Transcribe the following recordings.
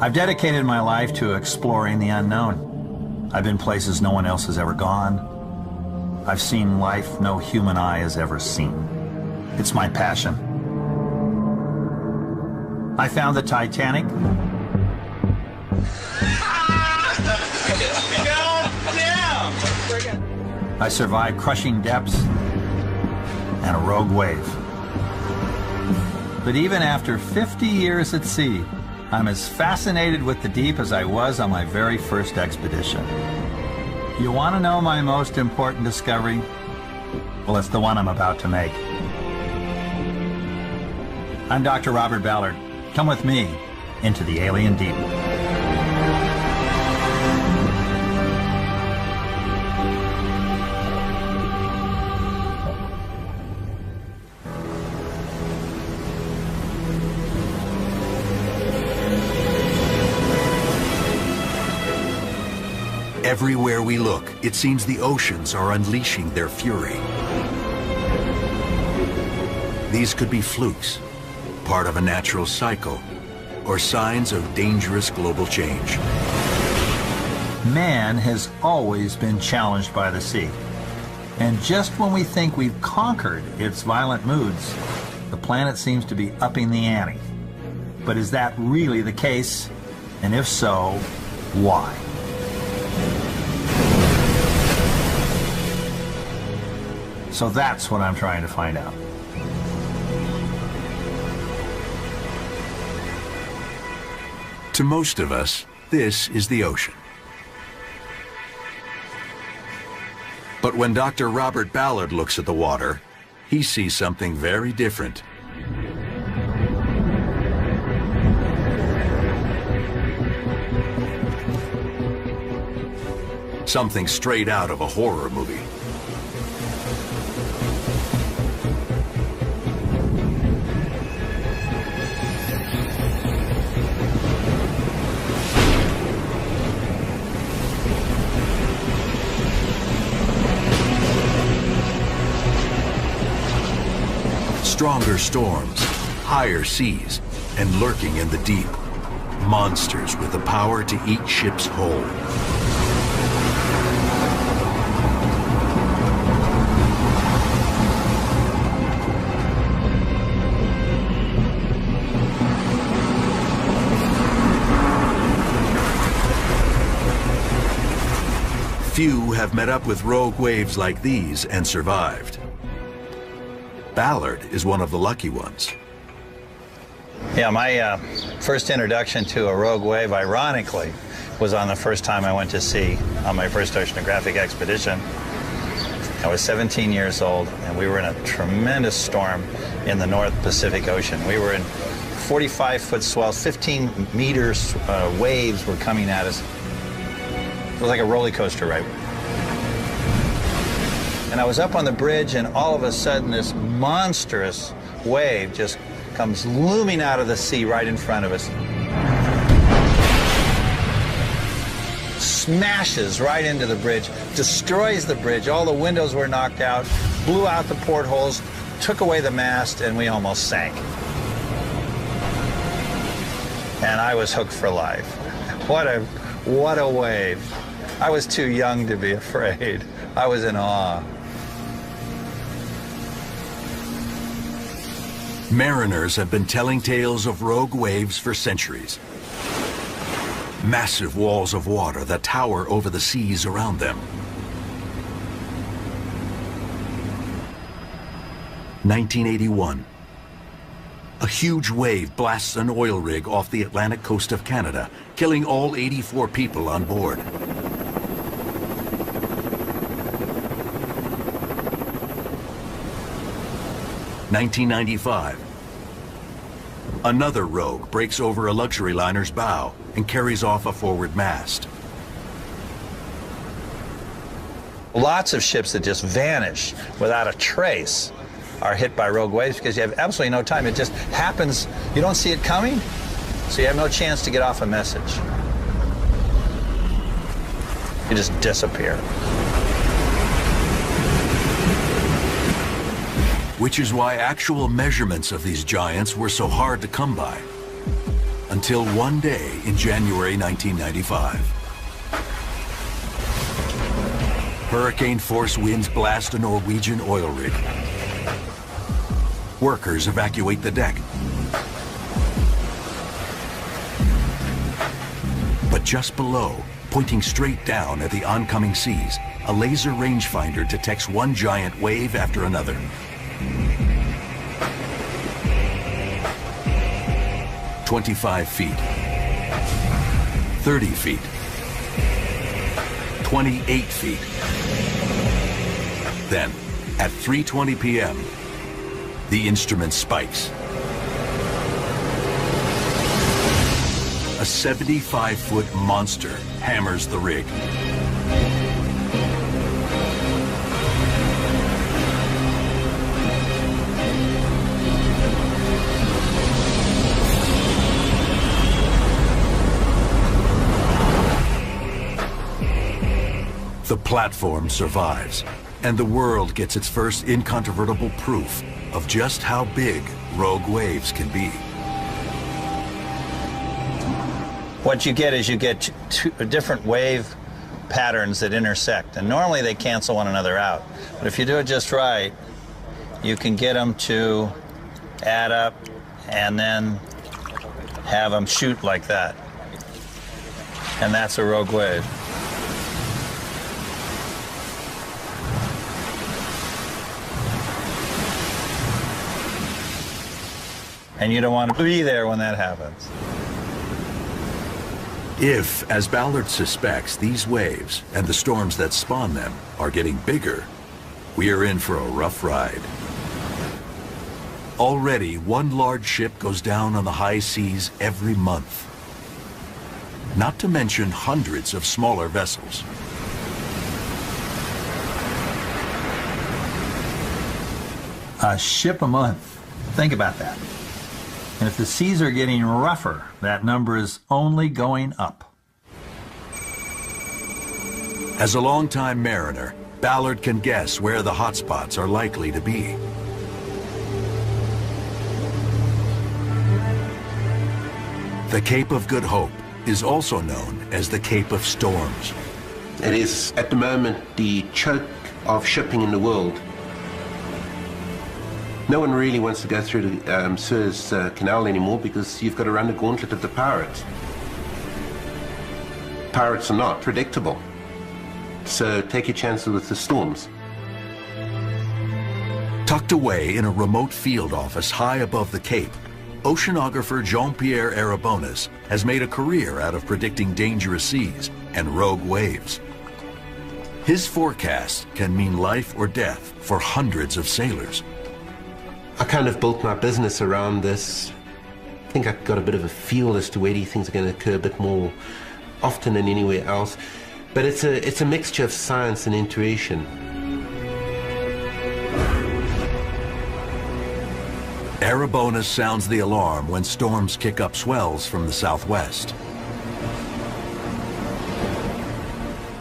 I've dedicated my life to exploring the unknown. I've been places no one else has ever gone. I've seen life no human eye has ever seen. It's my passion. I found the Titanic. I survived crushing depths and a rogue wave. But even after 50 years at sea, I'm as fascinated with the deep as I was on my very first expedition. You want to know my most important discovery? Well, it's the one I'm about to make. I'm Dr. Robert Ballard. Come with me into the alien deep. Everywhere we look, it seems the oceans are unleashing their fury. These could be flukes, part of a natural cycle, or signs of dangerous global change. Man has always been challenged by the sea. And just when we think we've conquered its violent moods, the planet seems to be upping the ante. But is that really the case? And if so, why? So that's what I'm trying to find out. To most of us, this is the ocean. But when Dr. Robert Ballard looks at the water, he sees something very different. Something straight out of a horror movie. Stronger storms, higher seas, and lurking in the deep, monsters with the power to eat ships whole. Few have met up with rogue waves like these and survived. Ballard is one of the lucky ones. Yeah, my first introduction to a rogue wave, ironically, was on the first time I went to sea on my first oceanographic expedition. I was 17 years old, and we were in a tremendous storm in the North Pacific Ocean. We were in 45-foot swells, 15 meters waves were coming at us. It was like a roller coaster ride. And I was up on the bridge, and all of a sudden this monstrous wave just comes looming out of the sea right in front of us. Smashes right into the bridge, destroys the bridge. All the windows were knocked out, blew out the portholes, took away the mast, and we almost sank. And I was hooked for life. What a wave. I was too young to be afraid. I was in awe. Mariners have been telling tales of rogue waves for centuries. Massive walls of water that tower over the seas around them. 1981. A huge wave blasts an oil rig off the Atlantic coast of Canada, killing all 84 people on board. (1995). Another rogue breaks over a luxury liner's bow and carries off a forward mast. Lots of ships that just vanish without a trace are hit by rogue waves because you have absolutely no time. It just happens. You don't see it coming, so you have no chance to get off a message. You just disappear. Which is why actual measurements of these giants were so hard to come by. until one day in January 1995. Hurricane-force winds blast a Norwegian oil rig. Workers evacuate the deck. But just below, pointing straight down at the oncoming seas, a laser rangefinder detects one giant wave after another. "25 feet, 30 feet, 28 feet. Then, at 3:20 p.m., the instrument spikes. A 75-foot monster hammers the rig. The platform survives, and the world gets its first incontrovertible proof of just how big rogue waves can be. What you get is you get two different wave patterns that intersect, and normally they cancel one another out. But if you do it just right, you can get them to add up and then have them shoot like that. And that's a rogue wave. And you don't want to be there when that happens. If, as Ballard suspects, these waves and the storms that spawn them are getting bigger, we are in for a rough ride. Already, one large ship goes down on the high seas every month. Not to mention hundreds of smaller vessels. A ship a month. Think about that. And if the seas are getting rougher, that number is only going up. As a longtime mariner, Ballard can guess where the hotspots are likely to be. The Cape of Good Hope is also known as the Cape of Storms. It is, at the moment, the choke of shipping in the world. No one really wants to go through the Suez Canal anymore because you've got to run the gauntlet of the pirates. Pirates are not predictable, so take your chances with the storms. Tucked away in a remote field office high above the Cape, oceanographer Jean-Pierre Arabonis has made a career out of predicting dangerous seas and rogue waves. His forecast can mean life or death for hundreds of sailors. I kind of built my business around this. I think I got a bit of a feel as to where these things are going to occur a bit more often than anywhere else. But it's a mixture of science and intuition. Arabonis sounds the alarm when storms kick up swells from the southwest.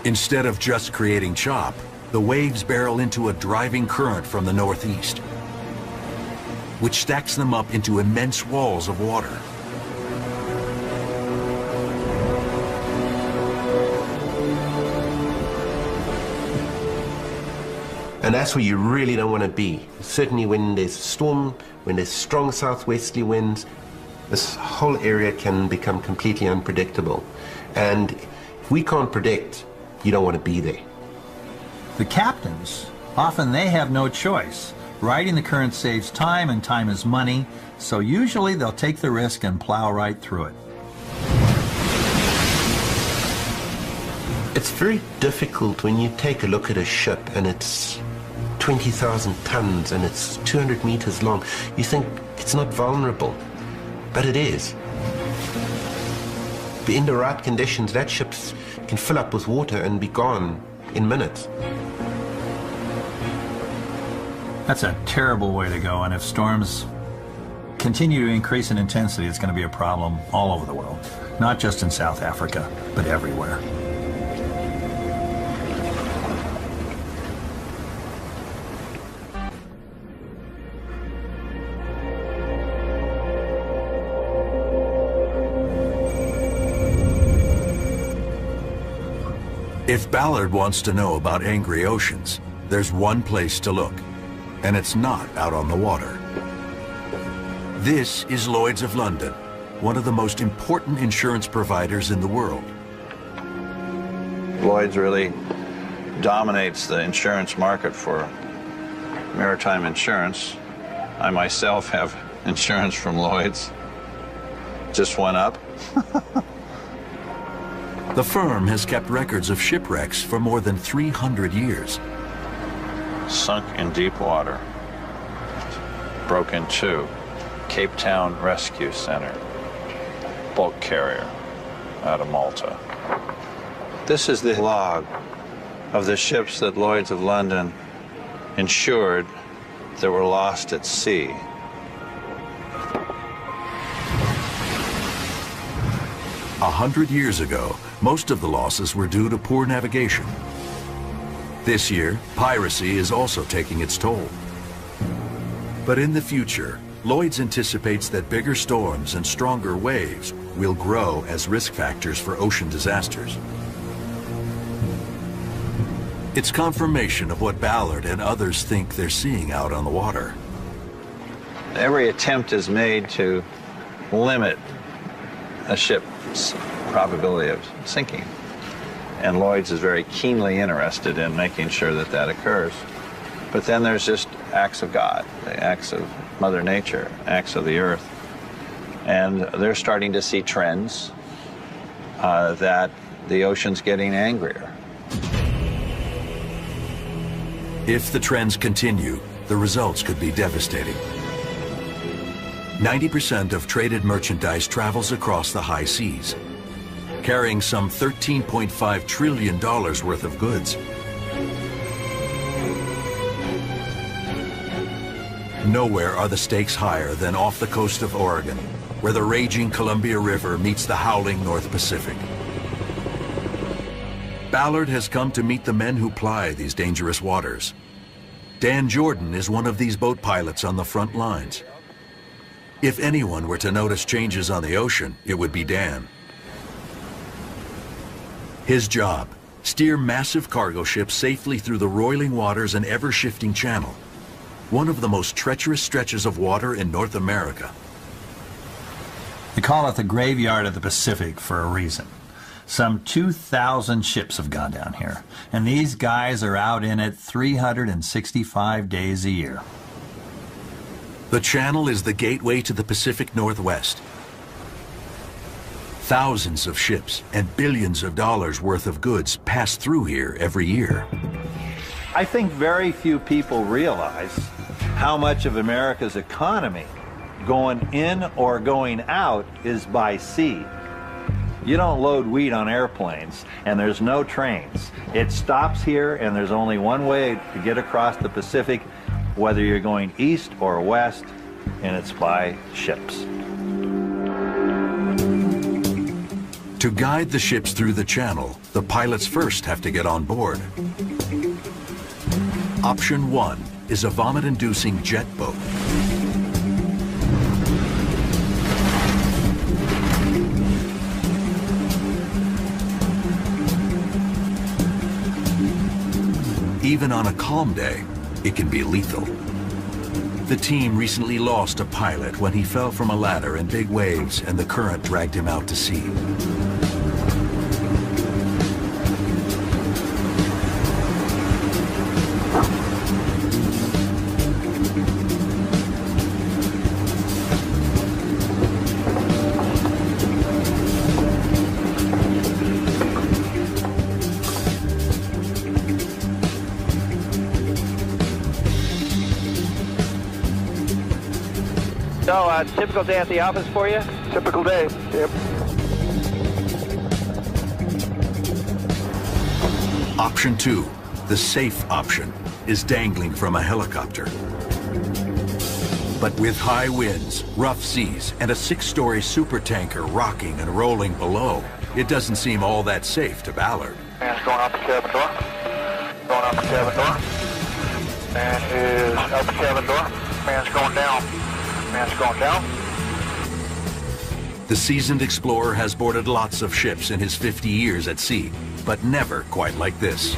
Instead of just creating chop, the waves barrel into a driving current from the northeast, which stacks them up into immense walls of water. And that's where you really don't want to be. Certainly when there's a storm, when there's strong southwesterly winds, this whole area can become completely unpredictable. And if we can't predict, you don't want to be there. The captains, often they have no choice. Riding the current saves time, and time is money, so usually they'll take the risk and plow right through it. It's very difficult when you take a look at a ship and it's 20,000 tons and it's 200 meters long. You think it's not vulnerable, but it is. But in the right conditions, that ship can fill up with water and be gone in minutes. That's a terrible way to go, and if storms continue to increase in intensity, it's going to be a problem all over the world, not just in South Africa, but everywhere. If Ballard wants to know about angry oceans, there's one place to look, and it's not out on the water. This is Lloyd's of London, one of the most important insurance providers in the world. Lloyd's really dominates the insurance market for maritime insurance. I myself have insurance from Lloyd's. Just went up. The firm has kept records of shipwrecks for more than 300 years. Sunk in deep water. Broke in two. Cape Town Rescue Center. Bulk carrier out of Malta. This is the log of the ships that Lloyd's of London insured that were lost at sea. A 100 years ago, most of the losses were due to poor navigation. This year, piracy is also taking its toll. But in the future, Lloyd's anticipates that bigger storms and stronger waves will grow as risk factors for ocean disasters. It's confirmation of what Ballard and others think they're seeing out on the water. Every attempt is made to limit a ship's probability of sinking. And Lloyd's is very keenly interested in making sure that that occurs. But then there's just acts of God, the acts of Mother Nature, acts of the earth. And they're starting to see trends that the ocean's getting angrier. If the trends continue, the results could be devastating. 90% of traded merchandise travels across the high seas, carrying some $13.5 trillion worth of goods. Nowhere are the stakes higher than off the coast of Oregon, where the raging Columbia River meets the howling North Pacific. Ballard has come to meet the men who ply these dangerous waters. Dan Jordan is one of these boat pilots on the front lines. If anyone were to notice changes on the ocean, it would be Dan. His job, steer massive cargo ships safely through the roiling waters and ever-shifting channel, one of the most treacherous stretches of water in North America. They call it the graveyard of the Pacific for a reason. Some 2,000 ships have gone down here, and these guys are out in it 365 days a year. The channel is the gateway to the Pacific Northwest. Thousands of ships and billions of dollars worth of goods pass through here every year. I think very few people realize how much of America's economy, going in or going out, is by sea. You don't load wheat on airplanes, and there's no trains. It stops here, and there's only one way to get across the Pacific, whether you're going east or west, and it's by ships. To guide the ships through the channel, the pilots first have to get on board. Option 1 is a vomit-inducing jet boat. Even on a calm day, it can be lethal. The team recently lost a pilot when he fell from a ladder in big waves and the current dragged him out to sea. So, typical day at the office for you? Typical day, yep. Option 2, the safe option, is dangling from a helicopter. But with high winds, rough seas, and a 6-story supertanker rocking and rolling below, it doesn't seem all that safe to Ballard. Man's going out the cabin door. Going out the cabin door. Man is out the cabin door. Man's going down. Man's going down. The seasoned explorer has boarded lots of ships in his 50 years at sea. but never quite like this.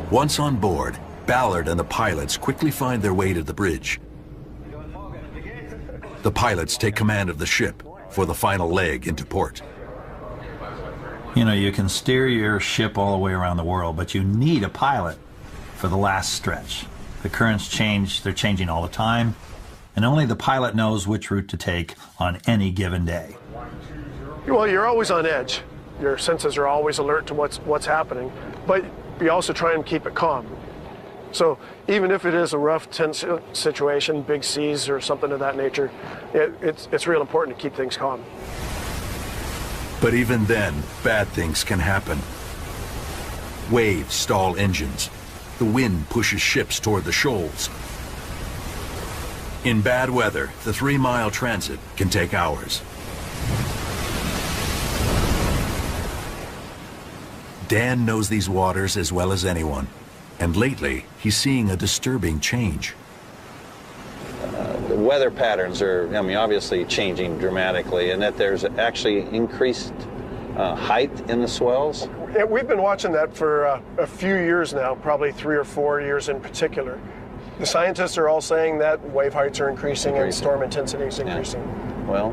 Once on board, Ballard and the pilots quickly find their way to the bridge. The pilots take command of the ship for the final leg into port. You know, you can steer your ship all the way around the world, but you need a pilot for the last stretch. The currents change, they're changing all the time, and only the pilot knows which route to take on any given day. Well, you're always on edge. Your senses are always alert to what's happening, but you also try and keep it calm. So even if it is a rough, tense situation, big seas or something of that nature, it's real important to keep things calm. But even then, bad things can happen. Waves stall engines. The wind pushes ships toward the shoals. In bad weather, the 3-mile transit can take hours. Dan knows these waters as well as anyone, and lately he's seeing a disturbing change. The weather patterns are, I mean, obviously changing dramatically, and that there's actually increased height in the swells. Yeah, we've been watching that for a few years now, probably 3 or 4 years in particular. The scientists are all saying that wave heights are increasing and storm intensity is increasing. Yeah. Well,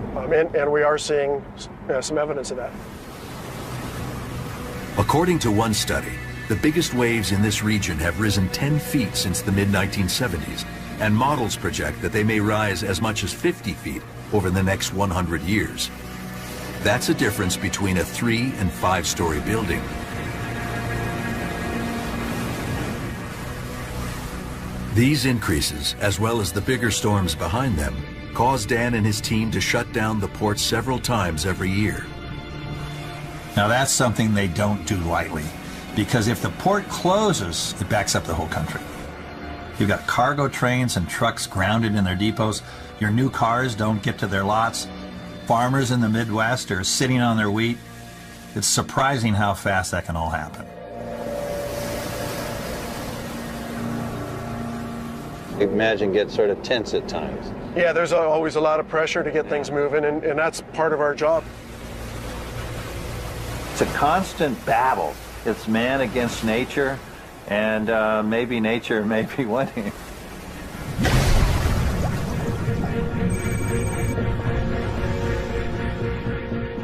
and we are seeing some evidence of that. According to one study, the biggest waves in this region have risen 10 feet since the mid-1970s, and models project that they may rise as much as 50 feet over the next 100 years. That's a difference between a 3- and 5-story building. These increases, as well as the bigger storms behind them, cause Dan and his team to shut down the port several times every year. Now that's something they don't do lightly, because if the port closes, it backs up the whole country. You've got cargo trains and trucks grounded in their depots. Your new cars don't get to their lots. Farmers in the Midwest are sitting on their wheat. It's surprising how fast that can all happen. imagine gets sort of tense at times. Yeah, there's always a lot of pressure to get things moving, and that's part of our job. It's a constant battle. It's man against nature, and maybe nature may be winning.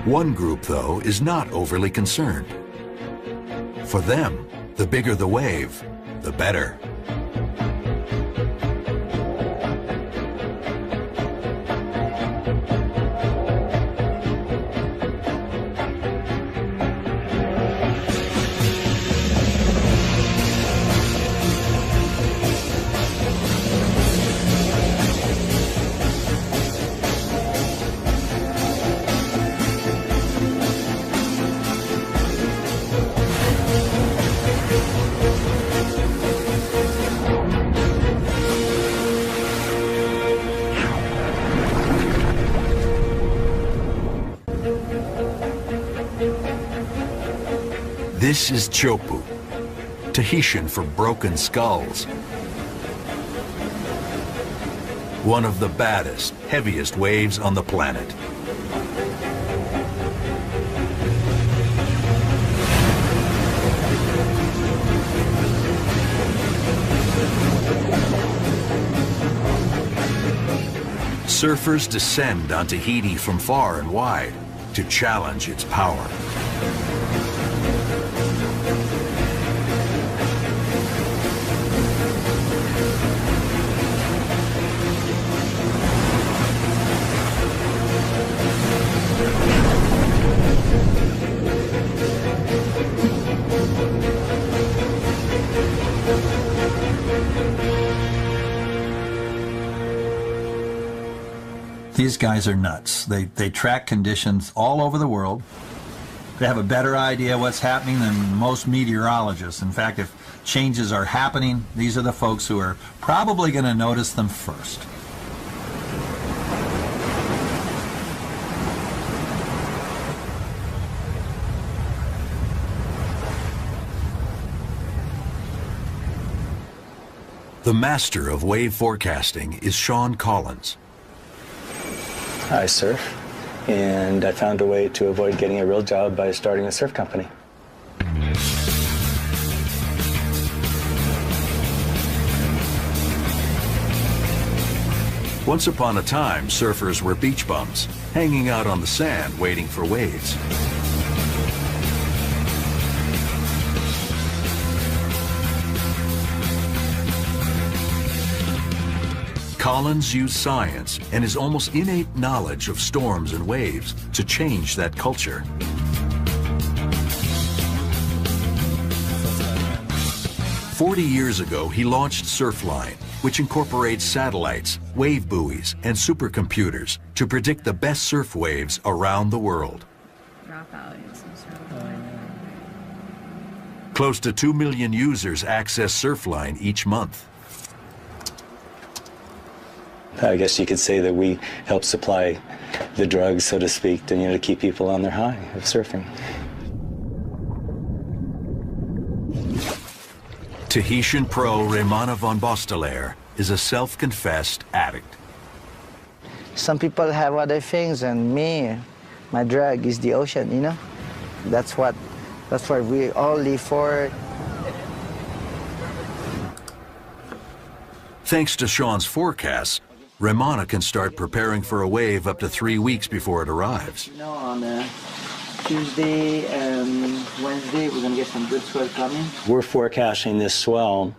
One group, though, is not overly concerned. For them, the bigger the wave, the better. This is Chopu, Tahitian for broken skulls. One of the baddest, heaviest waves on the planet. Surfers descend on Tahiti from far and wide to challenge its power. These guys are nuts. They track conditions all over the world. They have a better idea what's happening than most meteorologists. In fact, if changes are happening, these are the folks who are probably going to notice them first. The master of wave forecasting is Sean Collins. I surf, and I found a way to avoid getting a real job by starting a surf company. Once upon a time, surfers were beach bums, hanging out on the sand waiting for waves. Collins used science and his almost innate knowledge of storms and waves to change that culture. "40 years ago, he launched Surfline, which incorporates satellites, wave buoys, and supercomputers to predict the best surf waves around the world. Close to 2 million users access Surfline each month. I guess you could say that we help supply the drugs, so to speak, to keep people on their high of surfing. Tahitian pro Raymana von Bostelaer is a self-confessed addict. Some people have other things, and me, my drug is the ocean, you know? That's what we all live for. Thanks to Sean's forecasts, Raymana can start preparing for a wave up to 3 weeks before it arrives. You know, on Tuesday and Wednesday, we're going to get some good swell coming. We're forecasting this swell,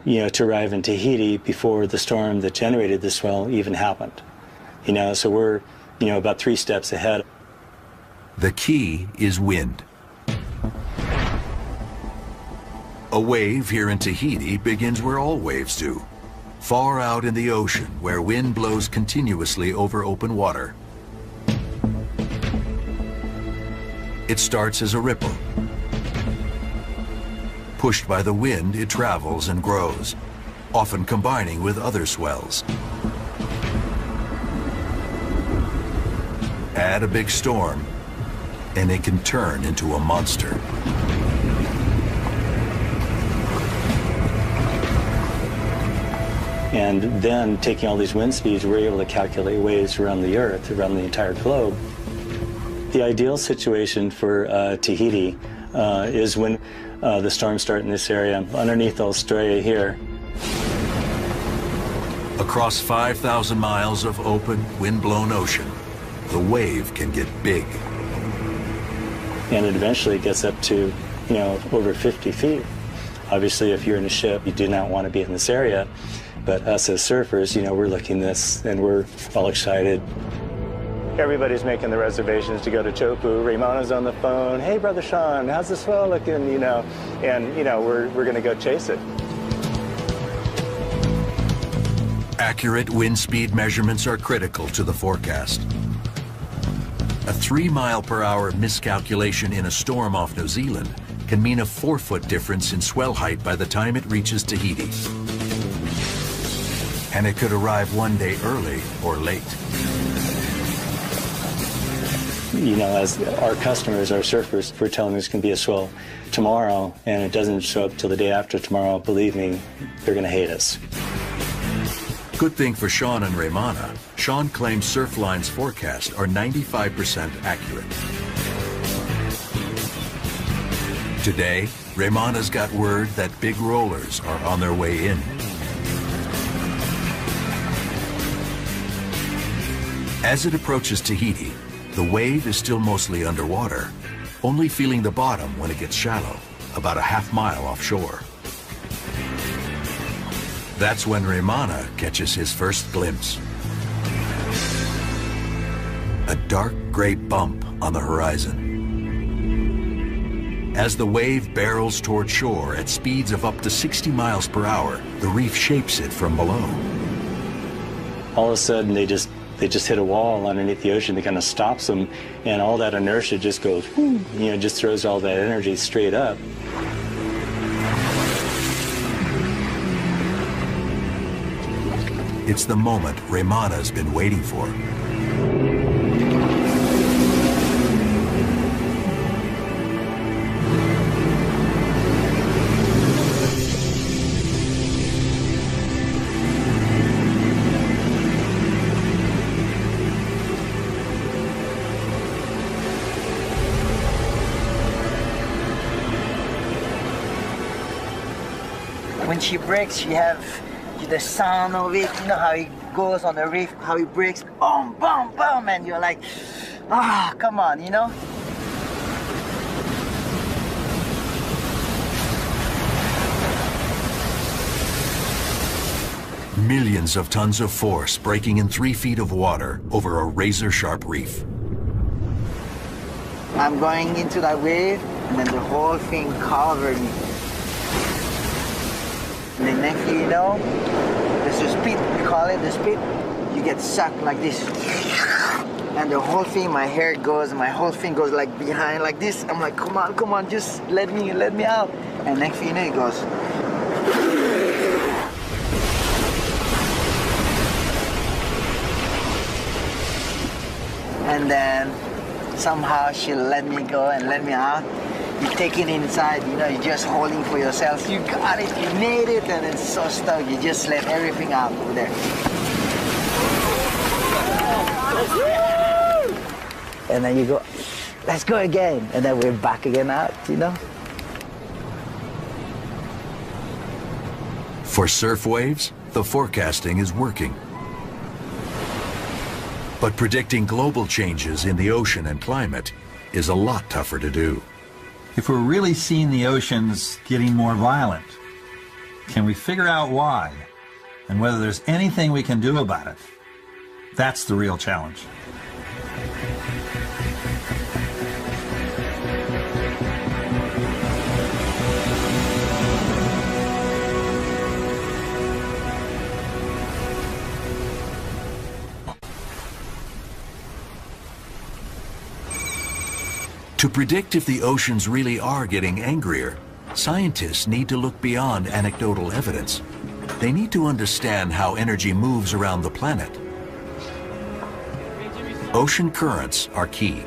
to arrive in Tahiti before the storm that generated the swell even happened. So we're, about 3 steps ahead. The key is wind. A wave here in Tahiti begins where all waves do, far out in the ocean where wind blows continuously over open water. It starts as a ripple. Pushed by the wind, it travels and grows, often combining with other swells. Add a big storm, and it can turn into a monster. And then, taking all these wind speeds, we're able to calculate waves around the Earth, around the entire globe. The ideal situation for Tahiti is when the storms start in this area, underneath Australia here. Across 5,000 miles of open, wind-blown ocean, the wave can get big. And it eventually gets up to, over 50 feet. Obviously, if you're in a ship, you do not want to be in this area. But us as surfers, we're looking at this and we're all excited. Everybody's making the reservations to go to Chopu. Raymana's on the phone. Hey, Brother Sean, how's the swell looking? And we're going to go chase it. Accurate wind speed measurements are critical to the forecast. A 3-mile-per-hour miscalculation in a storm off New Zealand can mean a 4-foot difference in swell height by the time it reaches Tahiti. And it could arrive one day early or late. As our customers, our surfers, if we're telling them there's going to be a swell tomorrow and it doesn't show up till the day after tomorrow, believe me, they're going to hate us. Good thing for Sean and Raymana, Sean claims Surfline's forecasts are 95% accurate. Today, Raymana's got word that big rollers are on their way in. As it approaches Tahiti, the wave is still mostly underwater, only feeling the bottom when it gets shallow, about a half-mile offshore. That's when Raymana catches his first glimpse. A dark gray bump on the horizon. As the wave barrels toward shore at speeds of up to 60 miles per hour, the reef shapes it from below. All of a sudden, they just they just hit a wall underneath the ocean that kind of stops them, and all that inertia just goes, just throws all that energy straight up. It's the moment Raymana's been waiting for. When she breaks, you have the sound of it, you know how it goes on the reef, how it breaks, boom, boom, boom, and you're like, ah, come on, you know? Millions of tons of force breaking in 3 feet of water over a razor-sharp reef. I'm going into that wave, and then the whole thing covered me. And the next thing you know, there's a speed, we call it the speed, you get sucked like this. And the whole thing, my hair goes, my whole thing goes like behind like this. I'm like, come on, just let me out. And next thing you know, it goes. And then somehow she let me go and let me out. You take it inside, you know, you're just holding for yourself. You got it, you made it, and it's so stuck. You just let everything out over there. And then you go, let's go again. And then we're back again out, you know? For surf waves, the forecasting is working. But predicting global changes in the ocean and climate is a lot tougher to do. If we're really seeing the oceans getting more violent, can we figure out why and whether there's anything we can do about it? That's the real challenge. To predict if the oceans really are getting angrier, scientists need to look beyond anecdotal evidence. They need to understand how energy moves around the planet. Ocean currents are key.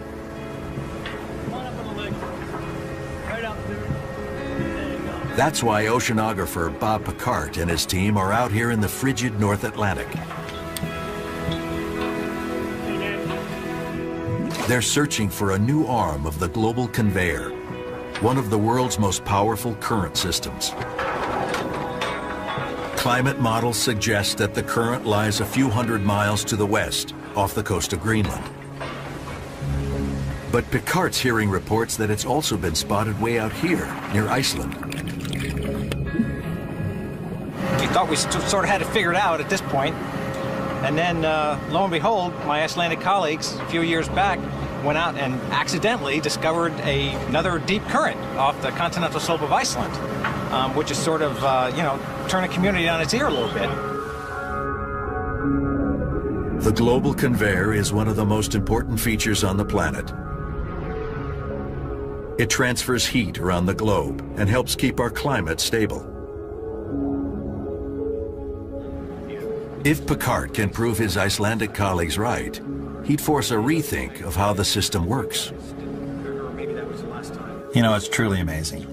That's why oceanographer Bob Picard and his team are out here in the frigid North Atlantic. They're searching for a new arm of the global conveyor, one of the world's most powerful current systems. Climate models suggest that the current lies a few hundred miles to the west, off the coast of Greenland. But Picard's hearing reports that it's also been spotted way out here, near Iceland. We thought we sort of had it figured out at this point. And then, lo and behold, my Icelandic colleagues a few years back went out and accidentally discovered another deep current off the continental slope of Iceland, which is sort of, turn a community on its ear a little bit. The global conveyor is one of the most important features on the planet. It transfers heat around the globe and helps keep our climate stable. If Picard can prove his Icelandic colleagues right, he'd force a rethink of how the system works. You know, it's truly amazing.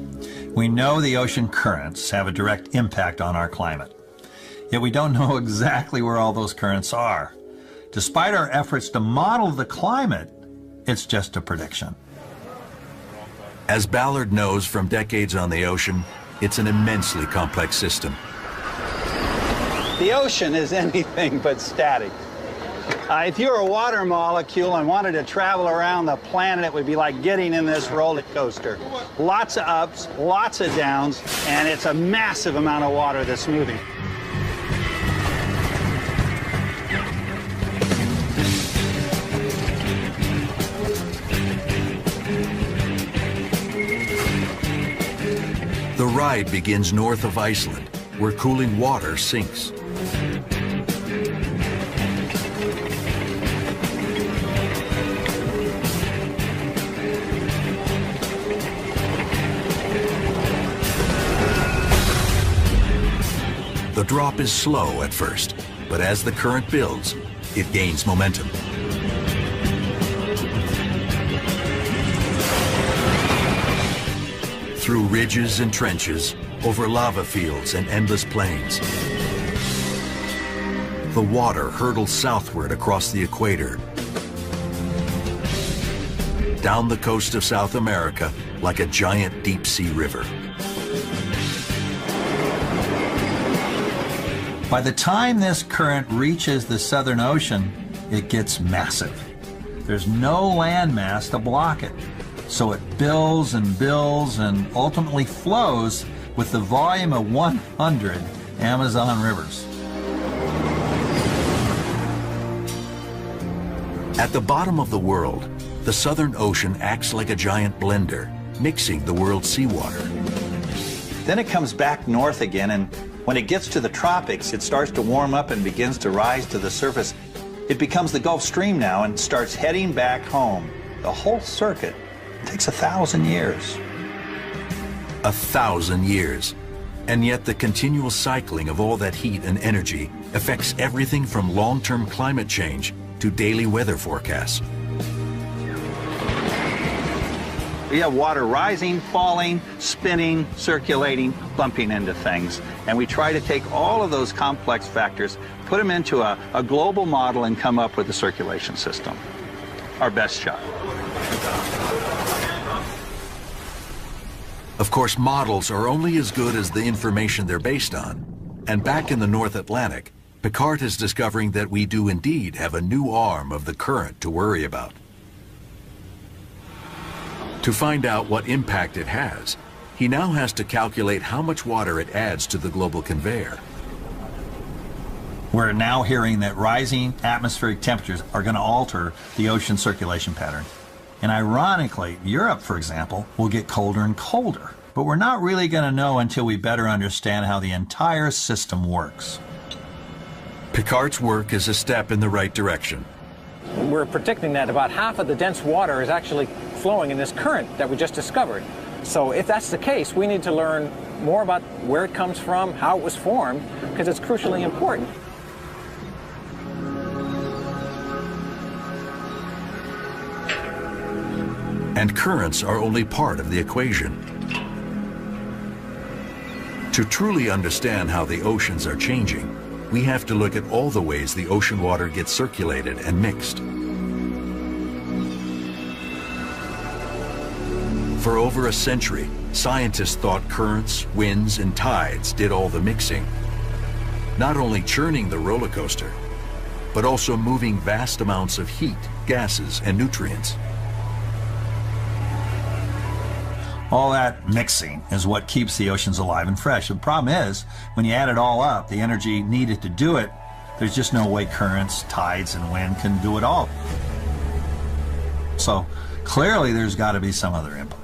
We know the ocean currents have a direct impact on our climate, yet we don't know exactly where all those currents are. Despite our efforts to model the climate, it's just a prediction. As Ballard knows from decades on the ocean, it's an immensely complex system. The ocean is anything but static. If you were a water molecule and wanted to travel around the planet, it would be like getting in this roller coaster. Lots of ups, lots of downs, and it's a massive amount of water that's moving. The ride begins north of Iceland, where cooling water sinks. The drop is slow at first, but as the current builds, it gains momentum. Through ridges and trenches, over lava fields and endless plains. The water hurtles southward across the equator, down the coast of South America like a giant deep-sea river. By the time this current reaches the Southern Ocean, it gets massive. There's no landmass to block it, so it builds and ultimately flows with the volume of 100 Amazon rivers. At the bottom of the world, the Southern Ocean acts like a giant blender, mixing the world's seawater. Then it comes back north again, and when it gets to the tropics, it starts to warm up and begins to rise to the surface. It becomes the Gulf Stream now and starts heading back home. The whole circuit takes 1,000 years. 1,000 years. And yet the continual cycling of all that heat and energy affects everything from long-term climate change to daily weather forecasts. We have water rising, falling, spinning, circulating, bumping into things. And we try to take all of those complex factors, put them into a global model and come up with a circulation system. Our best shot. Of course, models are only as good as the information they're based on. And back in the North Atlantic, Picard is discovering that we do indeed have a new arm of the current to worry about. To find out what impact it has, he now has to calculate how much water it adds to the global conveyor. We're now hearing that rising atmospheric temperatures are going to alter the ocean circulation pattern. And ironically, Europe, for example, will get colder and colder. But we're not really going to know until we better understand how the entire system works. Picard's work is a step in the right direction. We're predicting that about half of the dense water is actually flowing in this current that we just discovered. So if that's the case, we need to learn more about where it comes from, how it was formed, because it's crucially important. And currents are only part of the equation. To truly understand how the oceans are changing, we have to look at all the ways the ocean water gets circulated and mixed. For over a century, scientists thought currents, winds, and tides did all the mixing, not only churning the roller coaster, but also moving vast amounts of heat, gases, and nutrients. All that mixing is what keeps the oceans alive and fresh. The problem is, when you add it all up, the energy needed to do it, there's just no way currents, tides, and wind can do it all. So clearly there's got to be some other input.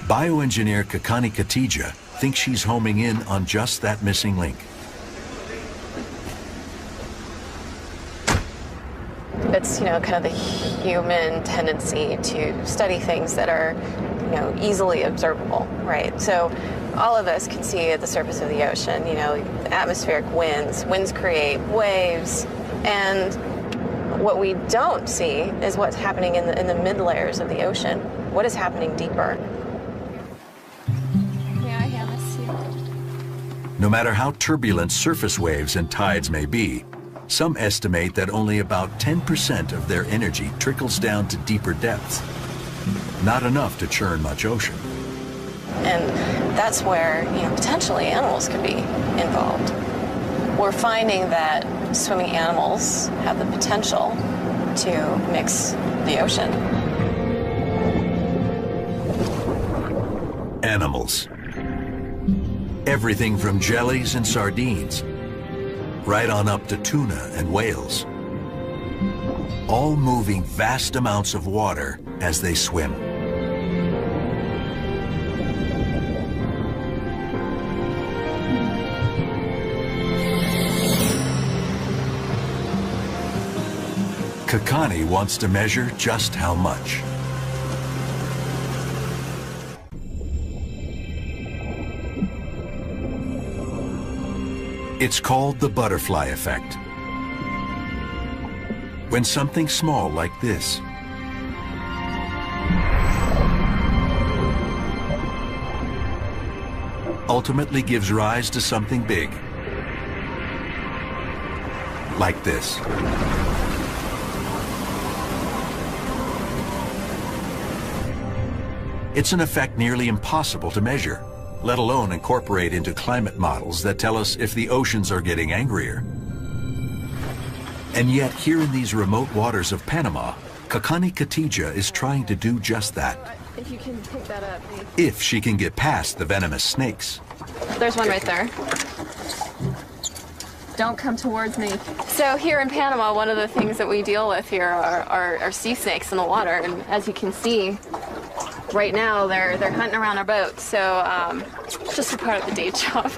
Bioengineer Kakani Katija thinks she's homing in on just that missing link. It's, kind of the human tendency to study things that are, easily observable, right? So all of us can see at the surface of the ocean, atmospheric winds. Winds create waves, and what we don't see is what's happening in the mid layers of the ocean. What is happening deeper? No matter how turbulent surface waves and tides may be, some estimate that only about 10% of their energy trickles down to deeper depths. Not enough to churn much ocean. And that's where, potentially animals could be involved. We're finding that swimming animals have the potential to mix the ocean. Animals. Everything from jellies and sardines, right on up to tuna and whales, all moving vast amounts of water as they swim. Kakani wants to measure just how much. It's called the butterfly effect. When something small like this ultimately gives rise to something big, like this. It's an effect nearly impossible to measure, let alone incorporate into climate models that tell us if the oceans are getting angrier. And yet, here in these remote waters of Panama, Kakani Katija is trying to do just that. If you can pick that up. If she can get past the venomous snakes. There's one right there. Don't come towards me. So here in Panama, one of the things that we deal with here are sea snakes in the water. And as you can see, right now they're hunting around our boat. So it's just a part of the day job.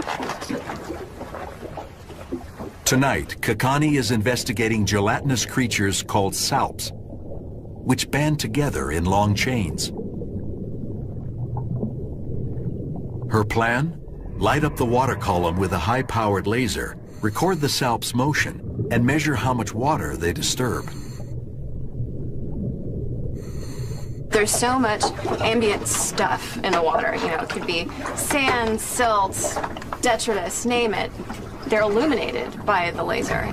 Tonight, Kakani is investigating gelatinous creatures called salps, which band together in long chains. Her plan? Light up the water column with a high-powered laser, record the salp's motion, and measure how much water they disturb. There's so much ambient stuff in the water. You know, it could be sand, silts, detritus, name it. They're illuminated by the laser.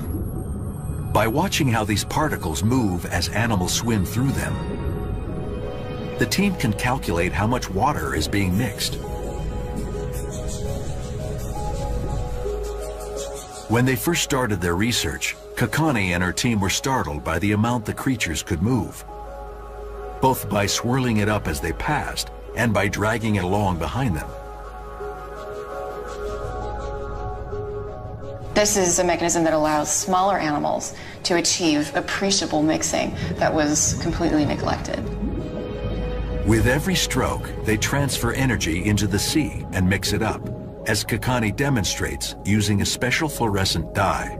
By watching how these particles move as animals swim through them, the team can calculate how much water is being mixed. When they first started their research, Kakani and her team were startled by the amount the creatures could move, both by swirling it up as they passed and by dragging it along behind them. This is a mechanism that allows smaller animals to achieve appreciable mixing that was completely neglected. With every stroke, they transfer energy into the sea and mix it up, as Kakani demonstrates using a special fluorescent dye.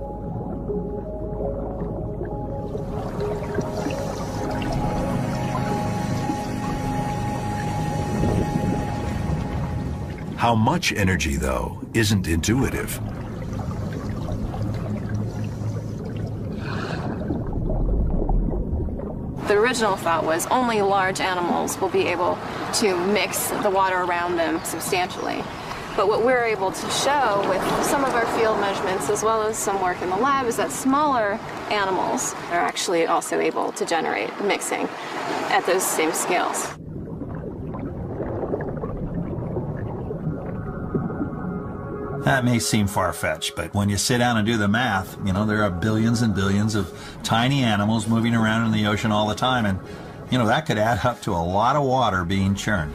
How much energy, though, isn't intuitive. The original thought was only large animals will be able to mix the water around them substantially. But what we're able to show with some of our field measurements, as well as some work in the lab, is that smaller animals are actually also able to generate mixing at those same scales. That may seem far-fetched, but when you sit down and do the math, you know, there are billions and billions of tiny animals moving around in the ocean all the time, and, you know, that could add up to a lot of water being churned.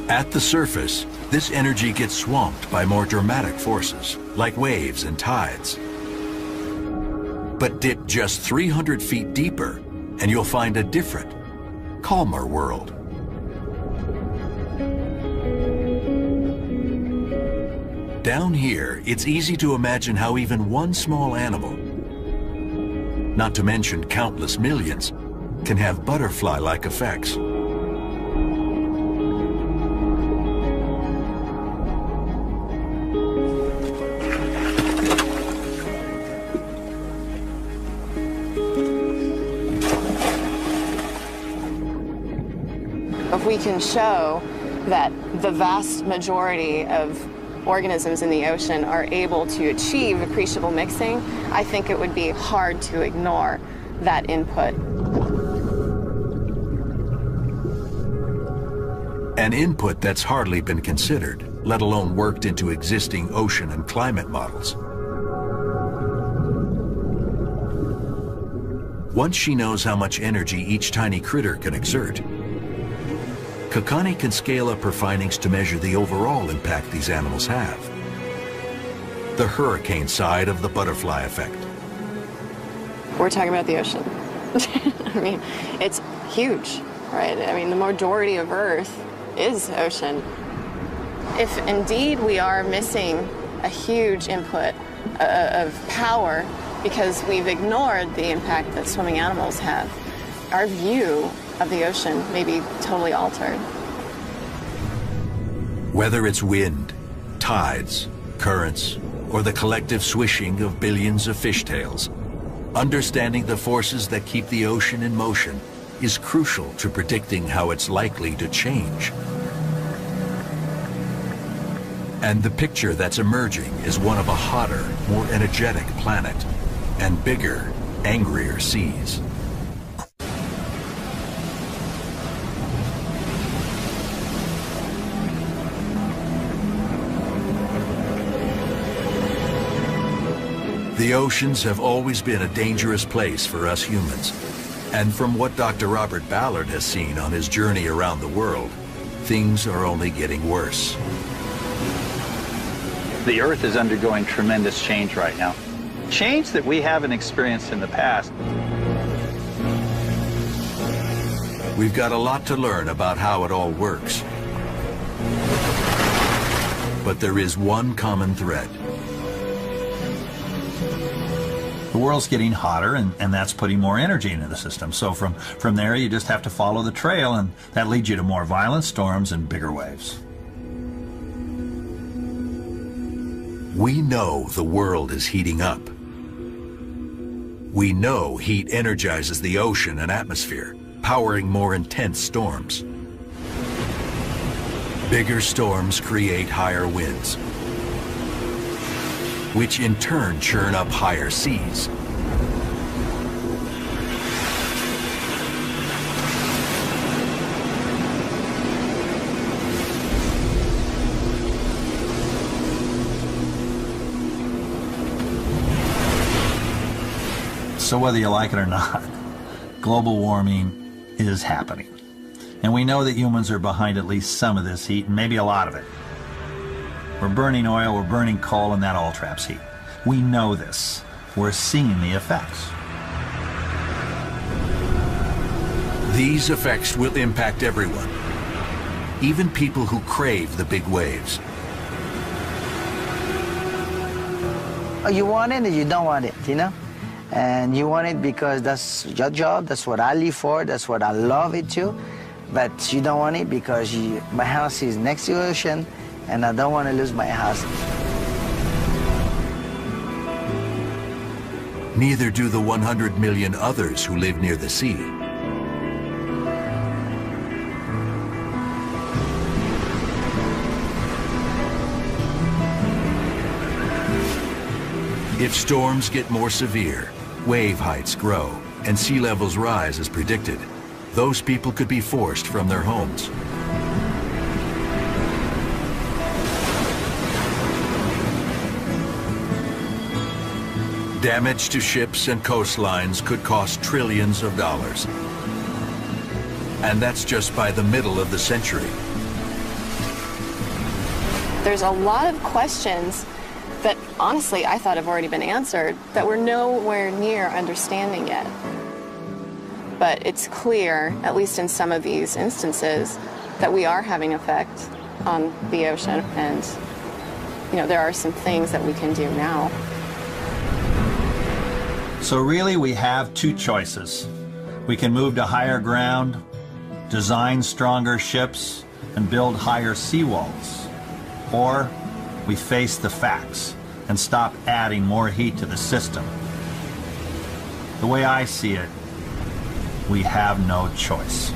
At the surface, this energy gets swamped by more dramatic forces, like waves and tides. But dip just 300 feet deeper, and you'll find a different, calmer world. Down here, it's easy to imagine how even one small animal, not to mention countless millions, can have butterfly-like effects. If we can show that the vast majority of organisms in the ocean are able to achieve appreciable mixing, I think it would be hard to ignore that input. An input that's hardly been considered, let alone worked into existing ocean and climate models. Once she knows how much energy each tiny critter can exert, Kakani can scale up her findings to measure the overall impact these animals have. The hurricane side of the butterfly effect. We're talking about the ocean. I mean, it's huge, right? I mean, the majority of Earth is ocean. If indeed we are missing a huge input of power because we've ignored the impact that swimming animals have, our view of the ocean may be totally altered. Whether it's wind, tides, currents, or the collective swishing of billions of fishtails, understanding the forces that keep the ocean in motion is crucial to predicting how it's likely to change. And the picture that's emerging is one of a hotter, more energetic planet and bigger, angrier seas. The oceans have always been a dangerous place for us humans. And from what Dr. Robert Ballard has seen on his journey around the world, things are only getting worse. The Earth is undergoing tremendous change right now. Change that we haven't experienced in the past. We've got a lot to learn about how it all works. But there is one common thread. The world's getting hotter, and that's putting more energy into the system. So from there, you just have to follow the trail, and that leads you to more violent storms and bigger waves. We know the world is heating up. We know heat energizes the ocean and atmosphere, powering more intense storms. Bigger storms create higher winds, which in turn churn up higher seas. So whether you like it or not, global warming is happening. And we know that humans are behind at least some of this heat, and maybe a lot of it. We're burning oil, we're burning coal, and that all traps heat. We know this. We're seeing the effects. These effects will impact everyone, even people who crave the big waves. You want it or you don't want it, you know? And you want it because that's your job, that's what I live for, that's what I love it too. But you don't want it because my house is next to the ocean, and I don't want to lose my house. Neither do the 100 million others who live near the sea. If storms get more severe, wave heights grow, and sea levels rise as predicted, those people could be forced from their homes. Damage to ships and coastlines could cost trillions of dollars. And that's just by the middle of the century. There's a lot of questions that honestly I thought have already been answered that we're nowhere near understanding yet. But it's clear, at least in some of these instances, that we are having effect on the ocean, and there are some things that we can do now. So really we have two choices. We can move to higher ground, design stronger ships, and build higher seawalls. Or we face the facts and stop adding more heat to the system. The way I see it, we have no choice.